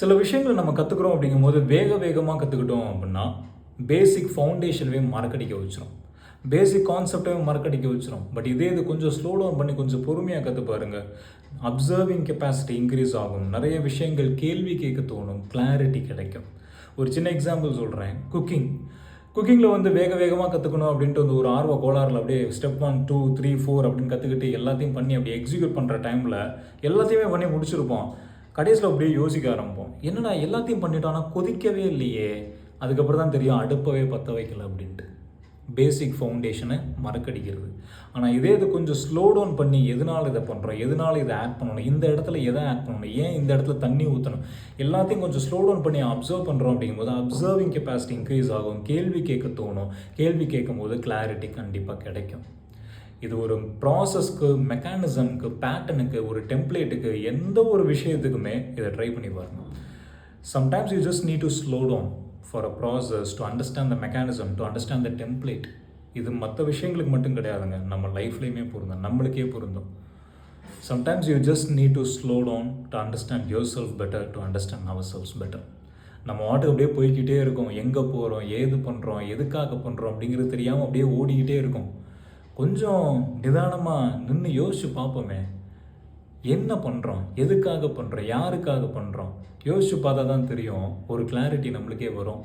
சில விஷயங்கள் நம்ம கத்துக்கிறோம் அப்படிங்கும்போது வேகமா கத்துக்கிட்டோம் அப்படின்னா, பேசிக் ஃபவுண்டேஷனவே மறக்கடிக்க வச்சுரும். பேசிக் கான்செப்ட்டவே மறக்கடிக்க வச்சுரும். பட் இதே இது கொஞ்சம் ஸ்லோ டவுன் பண்ணி கொஞ்சம் பொறுமையா கத்து பாருங்க. அப்சர்விங் கெப்பாசிட்டி இன்கிரீஸ் ஆகும். நெறைய விஷயங்கள் கேள்வி கேட்க தோணும். கிளாரிட்டி கிடைக்கும். ஒரு சின்ன எக்ஸாம்பிள் சொல்றேன். குக்கிங்ல வந்து வேகமா கத்துக்கணும் அப்படின்ட்டு வந்து ஒரு ஆர்வ கோளாறுல அப்படியே ஸ்டெப் 1, 2, 3, 4 அப்படின்னு கத்துக்கிட்டு எல்லாத்தையும் பண்ணி அப்படியே எக்ஸிக்யூட் பண்ற டைம்ல எல்லாத்தையுமே பண்ணி முடிச்சிருப்போம். கடைசியில அப்படியே யோசிக்க ஆரம்பிப்போம். என்னடா எல்லாத்தையும் பண்ணிட்டோம், ஆனா கொதிக்கவே இல்லையே! அதுக்கப்புறம் தான் தெரியும் அடுப்பவே பத்த வைக்கல அப்படின்ட்டு. பேசிக் ஃபவுண்டேஷன மறக்கடிக்கிறது. ஆனா இதே இது கொஞ்சம் ஸ்லோ டவுன் பண்ணி எதனால இத பண்றோம்? எதனால இத ஆட் பண்ணணும்? இந்த இடத்துல எத ஆட் பண்ணணும்? ஏன் இந்த இடத்துல தண்ணி ஊத்தணும்? எல்லாத்தையும் கொஞ்சம் ஸ்லோ டவுன் பண்ணி அப்சர்வ் பண்றோம் அப்படிங்கும்போது, அப்சர்விங் கெப்பாசிட்டி இன்கிரீஸ் ஆகும். கேள்வி கேட்க தோணும். கேள்வி கேட்கும்போது கிளாரிட்டி கண்டிப்பா கிடைக்கும். இது ஒரு ப்ராசஸ்க்கு, மெக்கானிசம்க்கு, பேட்டர்னுக்கு, ஒரு டெம்ப்ளேட்டுக்கு எந்த ஒரு விஷயத்துக்குமே இதை ட்ரை பண்ணி பாருங்க. Sometimes you just need to slow down for a process to understand the mechanism, to understand the template. இது மற்ற விஷயங்களுக்கு மட்டும் கிடையாதுங்க, நம்ம லைஃப்லையுமே பொருந்தும், நம்மளுக்கே பொருந்தும். Sometimes you just need to slow down to understand yourself better, to understand ourselves better. நம்ம வாட்டுக்கு அப்படியே போய்கிட்டே இருக்கோம். எங்கே போகிறோம், ஏது பண்ணுறோம், எதுக்காக பண்ணுறோம் அப்படிங்கிறது தெரியாமல் அப்படியே ஓடிக்கிட்டே இருக்கும். கொஞ்சம் நிதானமாக நின்று யோசிச்சு பார்ப்போமே. என்ன பண்ணுறோம், எதுக்காக பண்ணுறோம், யாருக்காக பண்ணுறோம் யோசிச்சு பார்த்தா தான் தெரியும். ஒரு கிளாரிட்டி நம்மளுக்கே வரும்.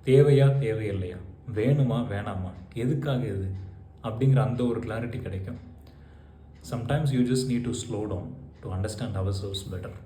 தேவையா தேவையில்லையா, வேணுமா வேணாமா, எதுக்காக இது அப்படிங்கிற அந்த ஒரு கிளாரிட்டி கிடைக்கும். Sometimes you just need to slow down to understand ourselves better.